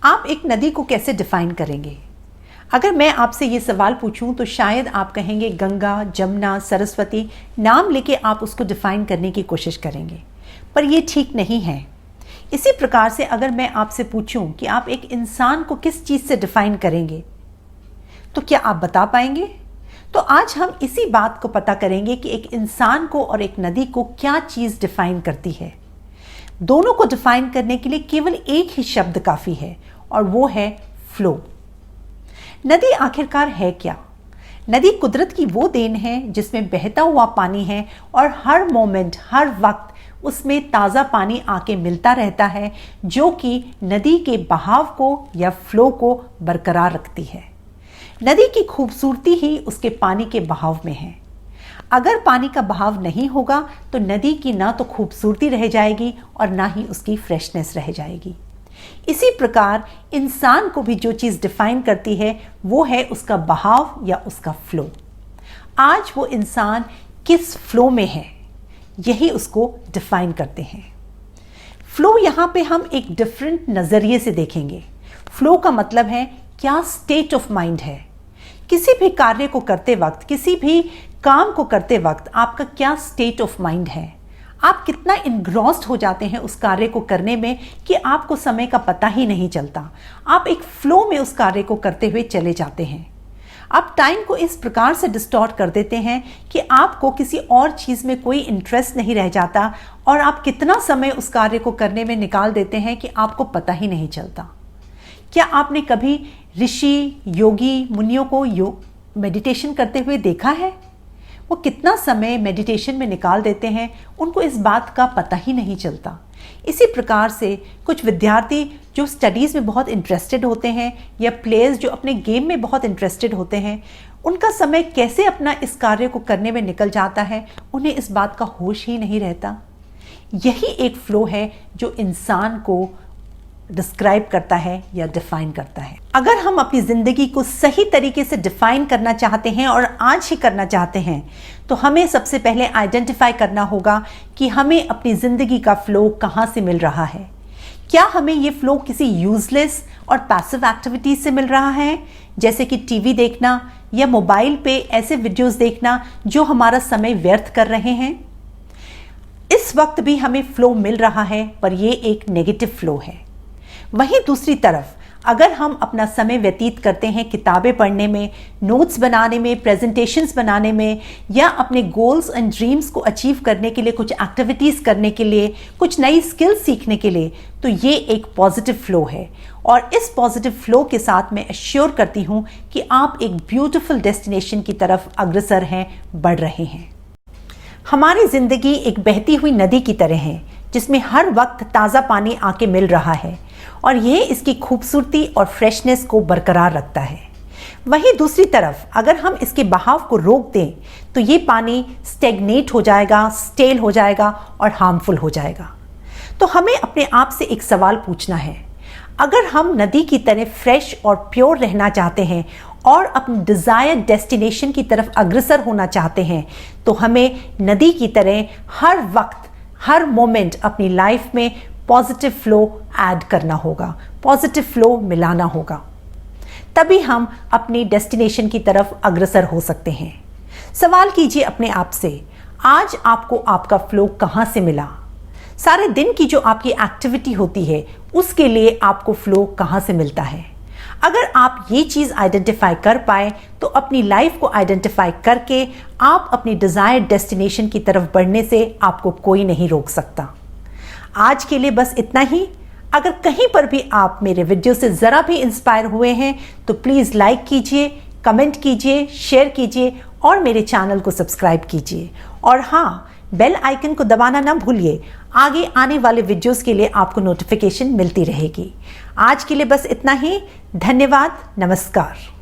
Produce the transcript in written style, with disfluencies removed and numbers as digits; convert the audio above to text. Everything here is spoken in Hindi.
आप एक नदी को कैसे डिफाइन करेंगे? अगर मैं आपसे ये सवाल पूछूं तो शायद आप कहेंगे गंगा, जमुना, सरस्वती, नाम लेके आप उसको डिफाइन करने की कोशिश करेंगे, पर ये ठीक नहीं है। इसी प्रकार से अगर मैं आपसे पूछूं कि आप एक इंसान को किस चीज़ से डिफाइन करेंगे, तो क्या आप बता पाएंगे? तो आज हम इसी बात को पता करेंगे कि एक इंसान को और एक नदी को क्या चीज़ डिफाइन करती है। दोनों को डिफाइन करने के लिए केवल एक ही शब्द काफ़ी है और वो है फ्लो। नदी आखिरकार है क्या? नदी कुदरत की वो देन है जिसमें बहता हुआ पानी है और हर मोमेंट, हर वक्त उसमें ताज़ा पानी आके मिलता रहता है, जो कि नदी के बहाव को या फ्लो को बरकरार रखती है। नदी की खूबसूरती ही उसके पानी के बहाव में है। अगर पानी का बहाव नहीं होगा तो नदी की ना तो खूबसूरती रह जाएगी और ना ही उसकी फ्रेशनेस रह जाएगी। इसी प्रकार इंसान को भी जो चीज़ डिफाइन करती है वो है उसका बहाव या उसका फ्लो। आज वो इंसान किस फ्लो में है, यही उसको डिफाइन करते हैं। फ्लो यहाँ पे हम एक डिफरेंट नज़रिए से देखेंगे। फ्लो का मतलब है क्या स्टेट ऑफ माइंड है। किसी भी कार्य को करते वक्त, किसी भी काम को करते वक्त आपका क्या स्टेट ऑफ माइंड है। आप कितना इनग्रॉस्ड हो जाते हैं उस कार्य को करने में कि आपको समय का पता ही नहीं चलता। आप एक फ्लो में उस कार्य को करते हुए चले जाते हैं। आप टाइम को इस प्रकार से डिस्टॉर्ट कर देते हैं कि आपको किसी और चीज़ में कोई इंटरेस्ट नहीं रह जाता और आप कितना समय उस कार्य को करने में निकाल देते हैं कि आपको पता ही नहीं चलता। क्या आपने कभी ऋषि, योगी, मुनियों को मेडिटेशन करते हुए देखा है? वो कितना समय मेडिटेशन में निकाल देते हैं, उनको इस बात का पता ही नहीं चलता। इसी प्रकार से कुछ विद्यार्थी जो स्टडीज़ में बहुत इंटरेस्टेड होते हैं या प्लेयर्स जो अपने गेम में बहुत इंटरेस्टेड होते हैं, उनका समय कैसे अपना इस कार्य को करने में निकल जाता है, उन्हें इस बात का होश ही नहीं रहता। यही एक फ्लो है जो इंसान को डिस्क्राइब करता है या डिफाइन करता है। अगर हम अपनी ज़िंदगी को सही तरीके से डिफाइन करना चाहते हैं और आज ही करना चाहते हैं तो हमें सबसे पहले आइडेंटिफाई करना होगा कि हमें अपनी ज़िंदगी का फ़्लो कहाँ से मिल रहा है। क्या हमें ये फ़्लो किसी यूज़लेस और पैसिव एक्टिविटीज़ से मिल रहा है, जैसे कि टीवी देखना या मोबाइल पे ऐसे वीडियोस देखना जो हमारा समय व्यर्थ कर रहे हैं। इस वक्त भी हमें फ़्लो मिल रहा है, पर ये एक नेगेटिव फ़्लो है। वहीं दूसरी तरफ अगर हम अपना समय व्यतीत करते हैं किताबें पढ़ने में, नोट्स बनाने में, प्रेजेंटेशंस बनाने में या अपने गोल्स एंड ड्रीम्स को अचीव करने के लिए कुछ एक्टिविटीज़ करने के लिए, कुछ नई स्किल्स सीखने के लिए, तो ये एक पॉजिटिव फ्लो है। और इस पॉजिटिव फ्लो के साथ मैं एश्योर करती हूँ कि आप एक ब्यूटिफुल डेस्टिनेशन की तरफ अग्रसर हैं, बढ़ रहे हैं। हमारी ज़िंदगी एक बहती हुई नदी की तरह है जिसमें हर वक्त ताज़ा पानी आके मिल रहा है और यह इसकी खूबसूरती और फ्रेशनेस को बरकरार रखता है। वहीं दूसरी तरफ अगर हम इसके बहाव को रोक दें तो ये पानी स्टेगनेट हो जाएगा, स्टेल हो जाएगा और हार्मफुल हो जाएगा। तो हमें अपने आप से एक सवाल पूछना है, अगर हम नदी की तरह फ्रेश और प्योर रहना चाहते हैं और अपनी डिज़ायर्ड डेस्टिनेशन की तरफ अग्रसर होना चाहते हैं तो हमें नदी की तरह हर वक्त, हर मोमेंट अपनी लाइफ में पॉजिटिव फ्लो ऐड करना होगा, पॉजिटिव फ्लो मिलाना होगा। तभी हम अपनी डेस्टिनेशन की तरफ अग्रसर हो सकते हैं। सवाल कीजिए अपने आप से, आज आपको आपका फ्लो कहाँ से मिला? सारे दिन की जो आपकी एक्टिविटी होती है उसके लिए आपको फ्लो कहाँ से मिलता है? अगर आप ये चीज़ आइडेंटिफाई कर पाए तो अपनी लाइफ को आइडेंटिफाई करके आप अपनी डिज़ायर्ड डेस्टिनेशन की तरफ बढ़ने से आपको कोई नहीं रोक सकता। आज के लिए बस इतना ही। अगर कहीं पर भी आप मेरे वीडियो से ज़रा भी इंस्पायर हुए हैं तो प्लीज़ लाइक कीजिए, कमेंट कीजिए, शेयर कीजिए और मेरे चैनल को सब्सक्राइब कीजिए। और हाँ, बेल आइकन को दबाना ना भूलिए, आगे आने वाले वीडियोस के लिए आपको नोटिफिकेशन मिलती रहेगी। आज के लिए बस इतना ही। धन्यवाद, नमस्कार।